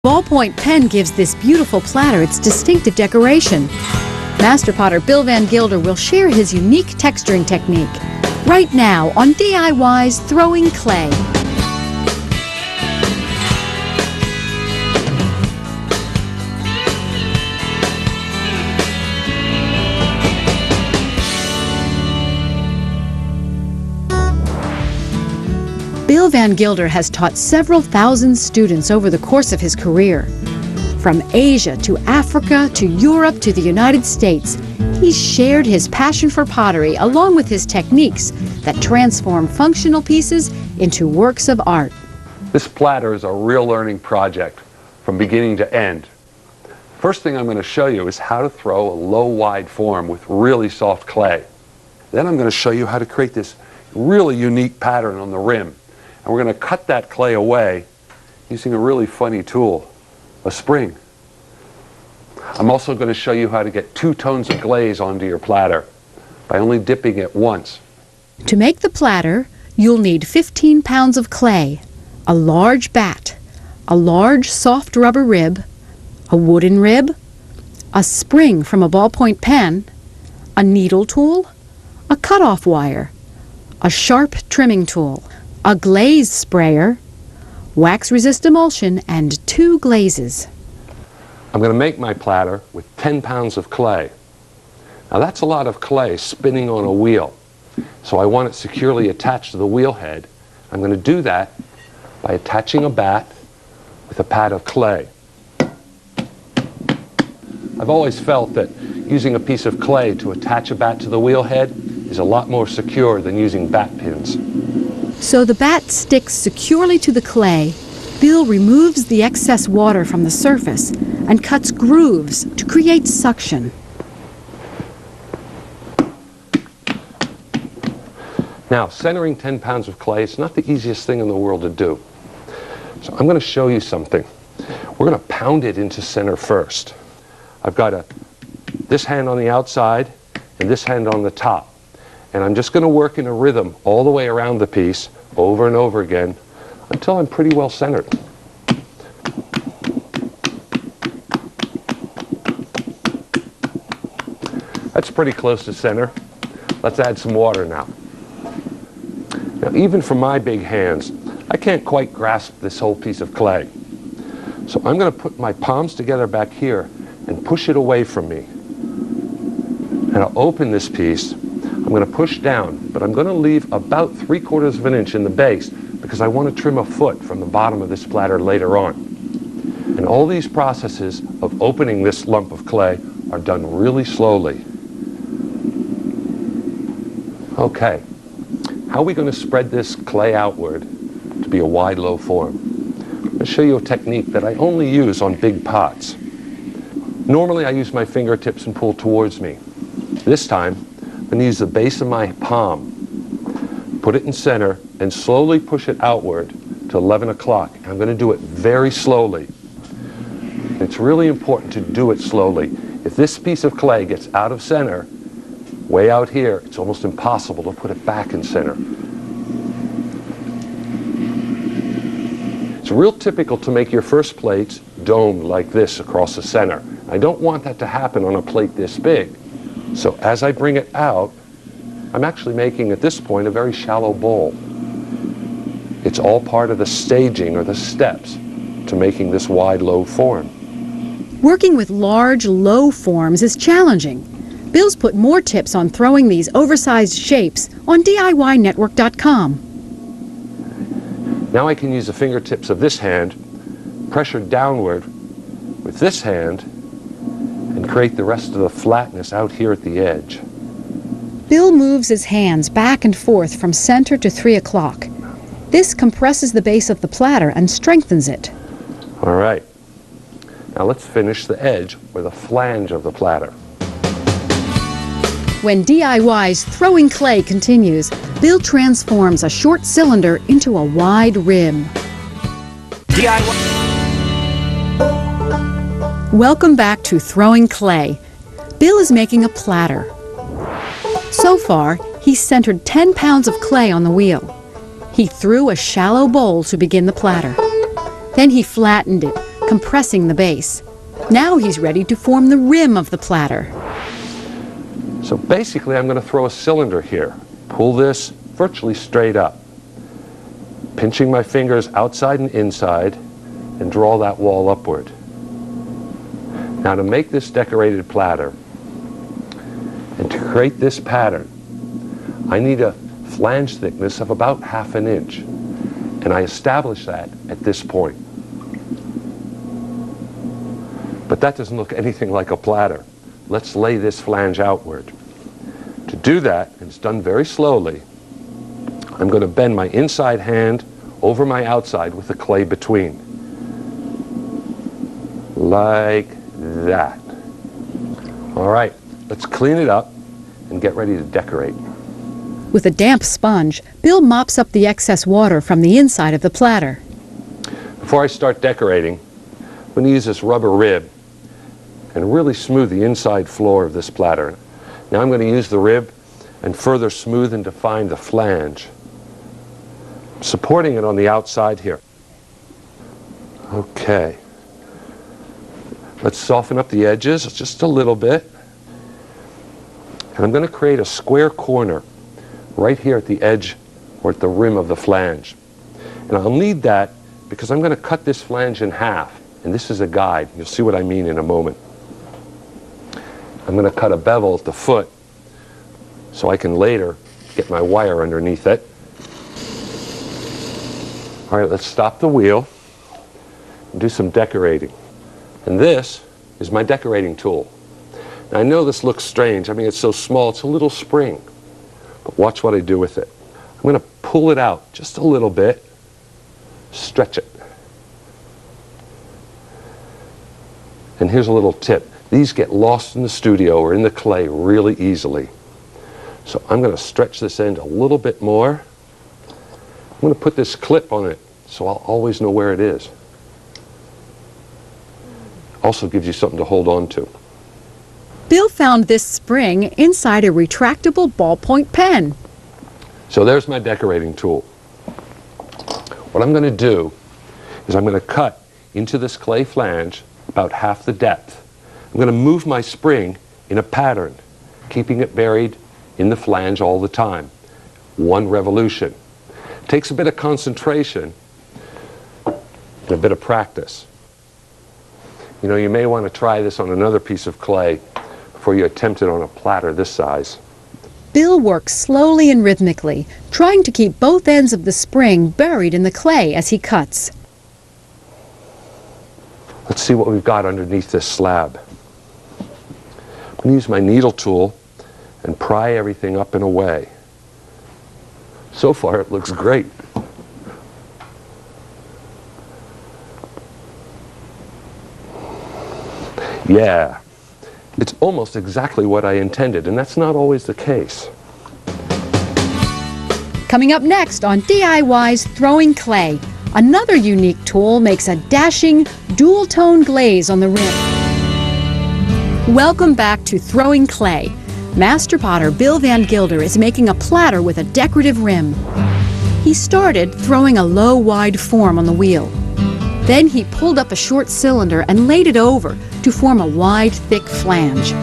Ballpoint pen gives this beautiful platter its distinctive decoration. Master potter Bill Van Gilder will share his unique texturing technique right now on DIY's Throwing Clay. Bill Van Gilder has taught several thousand students over the course of his career. From Asia to Africa to Europe to the United States, he's shared his passion for pottery along with his techniques that transform functional pieces into works of art. This platter is a real learning project from beginning to end. First thing I'm going to show you is how to throw a low wide form with really soft clay. Then I'm going to show you how to create this really unique pattern on the rim. And we're going to cut that clay away using a really funny tool, a spring. I'm also going to show you how to get 2 tones of glaze onto your platter by only dipping it once. To make the platter, you'll need 15 pounds of clay, a large bat, a large soft rubber rib, a wooden rib, a spring from a ballpoint pen, a needle tool, a cutoff wire, a sharp trimming tool, a glaze sprayer, wax-resist emulsion, and 2 glazes. I'm going to make my platter with 10 pounds of clay. Now that's a lot of clay spinning on a wheel. So I want it securely attached to the wheel head. I'm going to do that by attaching a bat with a pad of clay. I've always felt that using a piece of clay to attach a bat to the wheel head is a lot more secure than using bat pins. So the bat sticks securely to the clay, Bill removes the excess water from the surface and cuts grooves to create suction. Now, centering 10 pounds of clay is not the easiest thing in the world to do. So I'm going to show you something. We're going to pound it into center first. I've got this hand on the outside and this hand on the top. And I'm just going to work in a rhythm all the way around the piece, over and over again, until I'm pretty well centered. That's pretty close to center. Let's add some water now. Now, even for my big hands, I can't quite grasp this whole piece of clay. So I'm going to put my palms together back here and push it away from me. And I'll open this piece. I'm going to push down, but I'm going to leave about 3/4 of an inch in the base because I want to trim a foot from the bottom of this platter later on. And all these processes of opening this lump of clay are done really slowly. Okay, how are we going to spread this clay outward to be a wide, low form? I'm going to show you a technique that I only use on big pots. Normally I use my fingertips and pull towards me. This time, I'm going to use the base of my palm, put it in center, and slowly push it outward to 11 o'clock. I'm going to do it very slowly. It's really important to do it slowly. If this piece of clay gets out of center, way out here, it's almost impossible to put it back in center. It's real typical to make your first plates domed like this across the center. I don't want that to happen on a plate this big. So as I bring it out, I'm actually making at this point a very shallow bowl. It's all part of the staging or the steps to making this wide, low form. Working with large, low forms is challenging. Bill's put more tips on throwing these oversized shapes on DIYnetwork.com. Now I can use the fingertips of this hand, pressure downward with this hand, and create the rest of the flatness out here at the edge. Bill moves his hands back and forth from center to 3 o'clock. This compresses the base of the platter and strengthens it. All right. Now let's finish the edge or the flange of the platter. When DIY's Throwing Clay continues, Bill transforms a short cylinder into a wide rim. DIY. Welcome back to Throwing Clay. Bill is making a platter. So far, he's centered 10 pounds of clay on the wheel. He threw a shallow bowl to begin the platter. Then he flattened it, compressing the base. Now he's ready to form the rim of the platter. So basically I'm going to throw a cylinder here. Pull this virtually straight up, pinching my fingers outside and inside, and draw that wall upward. Now to make this decorated platter and to create this pattern, I need a flange thickness of about 1/2 inch, and I establish that at this point. But that doesn't look anything like a platter. Let's lay this flange outward. To do that, and it's done very slowly, I'm going to bend my inside hand over my outside with the clay between. Like that. All right, let's clean it up and get ready to decorate. With a damp sponge, Bill mops up the excess water from the inside of the platter. Before I start decorating, I'm going to use this rubber rib and really smooth the inside floor of this platter. Now I'm going to use the rib and further smooth and define the flange, supporting it on the outside here. Okay. Let's soften up the edges just a little bit. And I'm going to create a square corner right here at the edge or at the rim of the flange. And I'll need that because I'm going to cut this flange in half. And this is a guide. You'll see what I mean in a moment. I'm going to cut a bevel at the foot so I can later get my wire underneath it. All right, let's stop the wheel and do some decorating. And this is my decorating tool. Now I know this looks strange. I mean, it's so small, it's a little spring. But watch what I do with it. I'm going to pull it out just a little bit, stretch it. And here's a little tip. These get lost in the studio or in the clay really easily. So I'm going to stretch this end a little bit more. I'm going to put this clip on it so I'll always know where it is. Also gives you something to hold on to. Bill found this spring inside a retractable ballpoint pen. So there's my decorating tool. What I'm going to do is I'm going to cut into this clay flange about half the depth. I'm going to move my spring in a pattern, keeping it buried in the flange all the time. One revolution. Takes a bit of concentration and a bit of practice. You know, you may want to try this on another piece of clay before you attempt it on a platter this size. Bill works slowly and rhythmically, trying to keep both ends of the spring buried in the clay as he cuts. Let's see what we've got underneath this slab. I'm going to use my needle tool and pry everything up and away. So far it looks great. Yeah, it's almost exactly what I intended, and that's not always the case. Coming up next on DIY's Throwing Clay, another unique tool makes a dashing dual-tone glaze on the rim. Welcome back to Throwing Clay. Master potter Bill Van Gilder is making a platter with a decorative rim. He started throwing a low, wide form on the wheel. Then he pulled up a short cylinder and laid it over to form a wide, thick flange.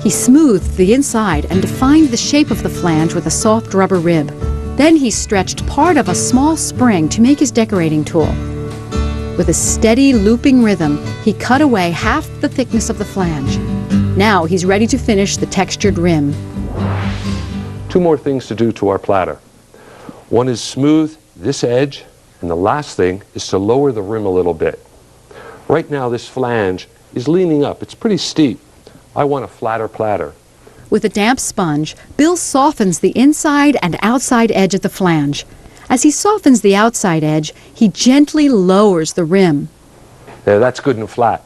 He smoothed the inside and defined the shape of the flange with a soft rubber rib. Then he stretched part of a small spring to make his decorating tool. With a steady, looping rhythm, he cut away half the thickness of the flange. Now he's ready to finish the textured rim. Two more things to do to our platter. One is smooth this edge, and the last thing is to lower the rim a little bit. Right now this flange is leaning up. It's pretty steep. I want a flatter platter. With a damp sponge, Bill softens the inside and outside edge of the flange. As he softens the outside edge, he gently lowers the rim. There, that's good and flat.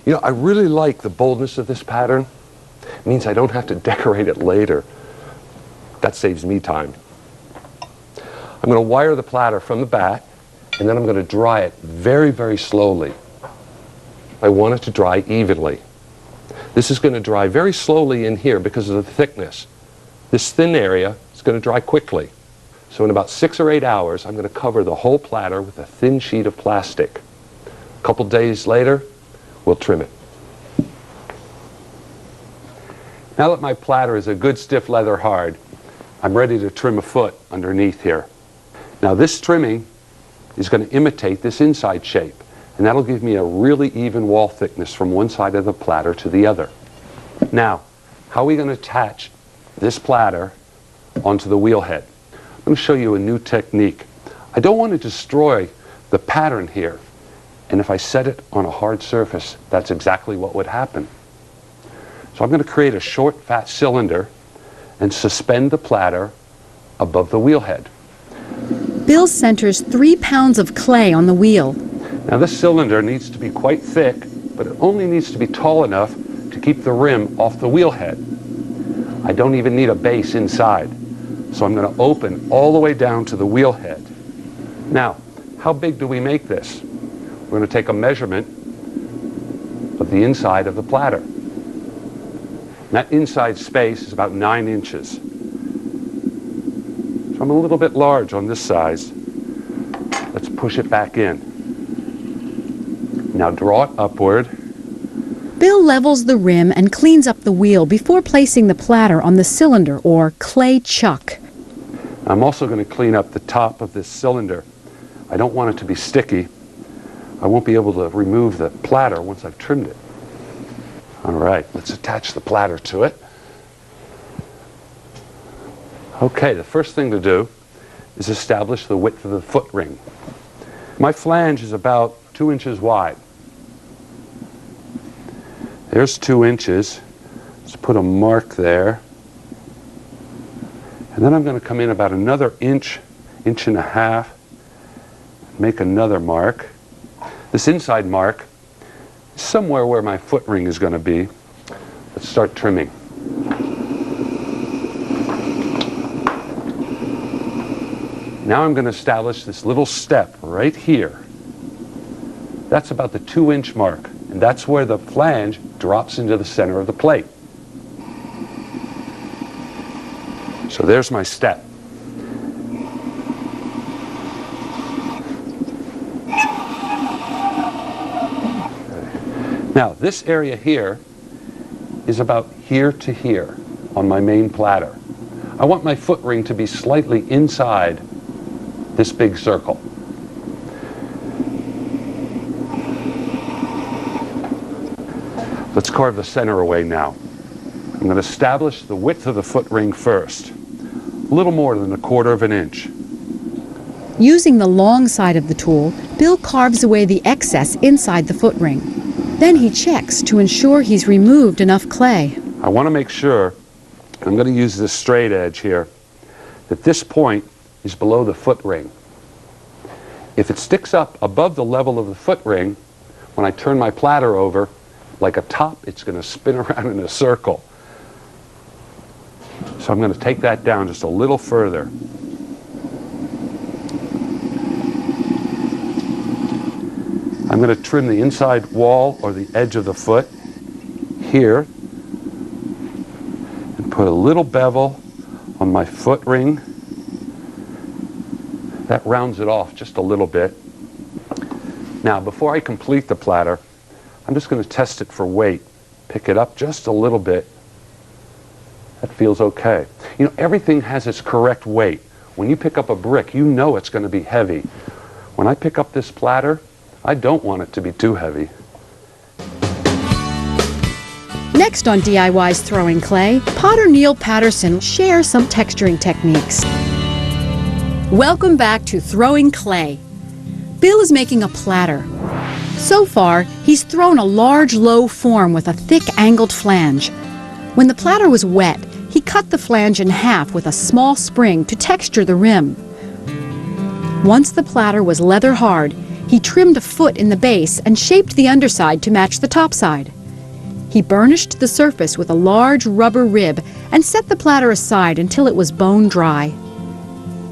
You know, I really like the boldness of this pattern. It means I don't have to decorate it later. That saves me time. I'm going to wire the platter from the back, and then I'm going to dry it very, very slowly. I want it to dry evenly. This is going to dry very slowly in here because of the thickness. This thin area is going to dry quickly. So in about 6 or 8 hours, I'm going to cover the whole platter with a thin sheet of plastic. A couple days later, we'll trim it. Now that my platter is a good stiff leather hard, I'm ready to trim a foot underneath here. Now this trimming is going to imitate this inside shape, and that'll give me a really even wall thickness from one side of the platter to the other. Now, how are we going to attach this platter onto the wheel head? I'm going to show you a new technique. I don't want to destroy the pattern here, and if I set it on a hard surface, that's exactly what would happen. So I'm going to create a short, fat cylinder and suspend the platter above the wheel head. Bill centers 3 pounds of clay on the wheel. Now this cylinder needs to be quite thick, but it only needs to be tall enough to keep the rim off the wheel head. I don't even need a base inside, so I'm going to open all the way down to the wheel head. Now, how big do we make this? We're going to take a measurement of the inside of the platter. And that inside space is about 9 inches. So I'm a little bit large on this size. Let's push it back in. Now draw it upward. Bill levels the rim and cleans up the wheel before placing the platter on the cylinder or clay chuck. I'm also going to clean up the top of this cylinder. I don't want it to be sticky. I won't be able to remove the platter once I've trimmed it. All right, let's attach the platter to it. Okay, the first thing to do is establish the width of the foot ring. My flange is about 2 inches wide. There's 2 inches. Let's put a mark there. And then I'm going to come in about another inch, inch and a half, make another mark. This inside mark is somewhere where my foot ring is going to be. Let's start trimming. Now I'm going to establish this little step right here. That's about the 2-inch mark, and that's where the flange drops into the center of the plate. So there's my step. Now this area here is about here to here on my main platter. I want my foot ring to be slightly inside this big circle. Let's carve the center away now. I'm going to establish the width of the foot ring first, a little more than 1/4 inch. Using the long side of the tool, Bill carves away the excess inside the foot ring. Then he checks to ensure he's removed enough clay. I want to make sure, I'm going to use this straight edge here, that this point is below the foot ring. If it sticks up above the level of the foot ring, when I turn my platter over, like a top, it's going to spin around in a circle. So I'm going to take that down just a little further. I'm going to trim the inside wall or the edge of the foot here and put a little bevel on my foot ring. That rounds it off just a little bit. Now, before I complete the platter, I'm just going to test it for weight. Pick it up just a little bit. That feels okay. You know, everything has its correct weight. When you pick up a brick, you know it's going to be heavy. When I pick up this platter, I don't want it to be too heavy. Next on DIY's Throwing Clay, potter Neil Patterson shares some texturing techniques. Welcome back to Throwing Clay. Bill is making a platter. So far, he's thrown a large low form with a thick angled flange. When the platter was wet, he cut the flange in half with a small spring to texture the rim. Once the platter was leather hard, he trimmed a foot in the base and shaped the underside to match the top side. He burnished the surface with a large rubber rib and set the platter aside until it was bone dry.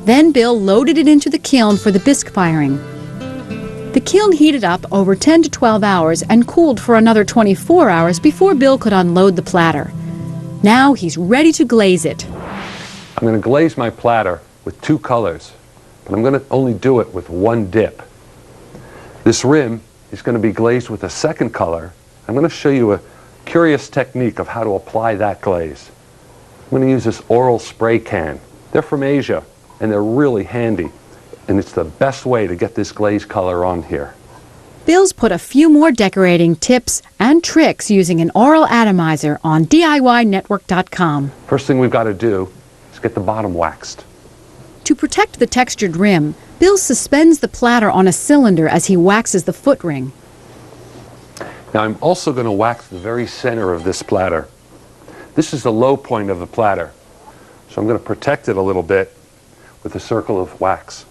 Then Bill loaded it into the kiln for the bisque firing. The kiln heated up over 10 to 12 hours and cooled for another 24 hours before Bill could unload the platter. Now he's ready to glaze it. I'm going to glaze my platter with 2 colors, but I'm going to only do it with 1 dip. This rim is going to be glazed with a second color. I'm going to show you a curious technique of how to apply that glaze. I'm going to use this oral spray can. They're from Asia, and they're really handy. And it's the best way to get this glaze color on here. Bill's put a few more decorating tips and tricks using an oral atomizer on DIYnetwork.com. First thing we've got to do is get the bottom waxed. To protect the textured rim, Bill suspends the platter on a cylinder as he waxes the foot ring. Now I'm also going to wax the very center of this platter. This is the low point of the platter. So I'm going to protect it a little bit with a circle of wax.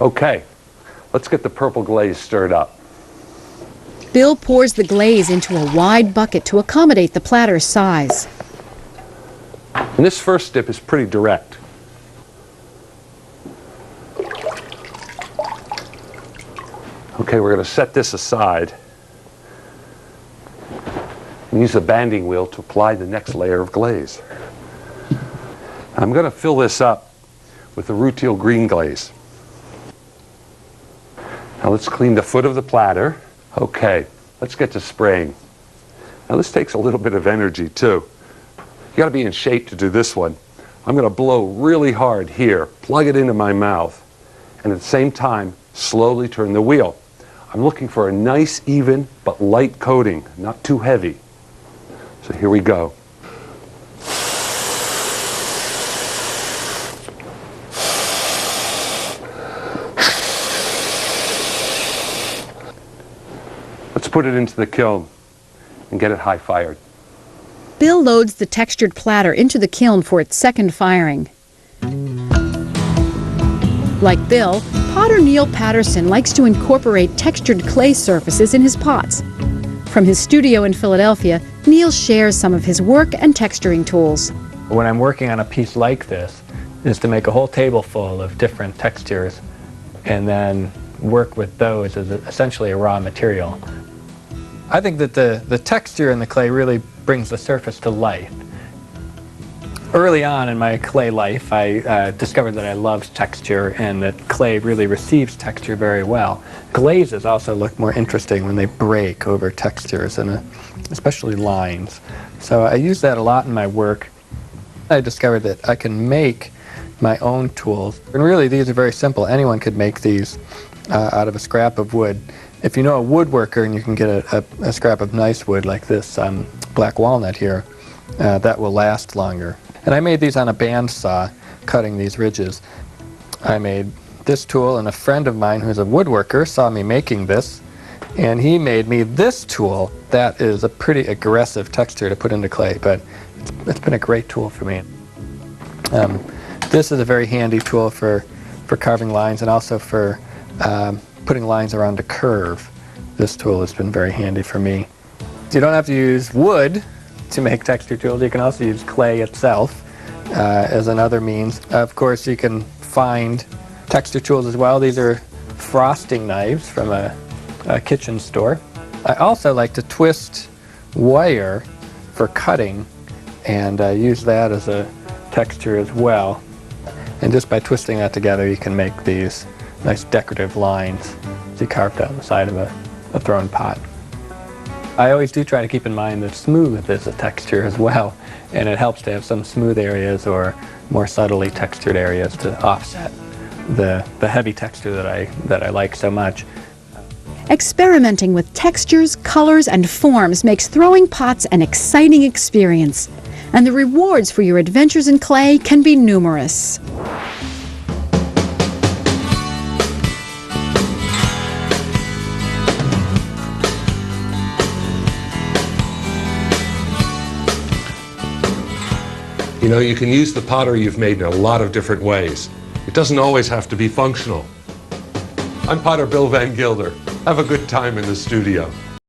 Okay, let's get the purple glaze stirred up. Bill pours the glaze into a wide bucket to accommodate the platter's size. And this first dip is pretty direct. Okay, we're going to set this aside and use the banding wheel to apply the next layer of glaze. I'm going to fill this up with the rutile green glaze. Now let's clean the foot of the platter. Okay, let's get to spraying. Now this takes a little bit of energy too. You got to be in shape to do this one. I'm going to blow really hard here, plug it into my mouth, and at the same time slowly turn the wheel. I'm looking for a nice, even, but light coating, not too heavy. So here we go. Let's put it into the kiln and get it high fired. Bill loads the textured platter into the kiln for its second firing. Like Bill, potter Neil Patterson likes to incorporate textured clay surfaces in his pots. From his studio in Philadelphia, Neil shares some of his work and texturing tools. When I'm working on a piece like this, is to make a whole table full of different textures and then work with those as essentially a raw material. I think that the texture in the clay really brings the surface to life. Early on in my clay life, I discovered that I loved texture and that clay really receives texture very well. Glazes also look more interesting when they break over textures and especially lines. So I use that a lot in my work. I discovered that I can make my own tools. And really these are very simple. Anyone could make these out of a scrap of wood. If you know a woodworker and you can get a scrap of nice wood like this black walnut here, that will last longer. And I made these on a bandsaw, cutting these ridges. I made this tool, and a friend of mine who's a woodworker saw me making this, and he made me this tool. That is a pretty aggressive texture to put into clay, but it's been a great tool for me. This is a very handy tool for carving lines and also for putting lines around a curve. This tool has been very handy for me. You don't have to use wood to make texture tools. You can also use clay itself as another means. Of course, you can find texture tools as well. These are frosting knives from a kitchen store. I also like to twist wire for cutting and use that as a texture as well. And just by twisting that together, you can make these nice decorative lines to be carved out on the side of a thrown pot. I always do try to keep in mind that smooth is a texture as well, and it helps to have some smooth areas or more subtly textured areas to offset the heavy texture that I like so much. Experimenting with textures, colors, and forms makes throwing pots an exciting experience, and the rewards for your adventures in clay can be numerous. You know, you can use the pottery you've made in a lot of different ways. It doesn't always have to be functional. I'm Potter Bill Van Gilder. Have a good time in the studio.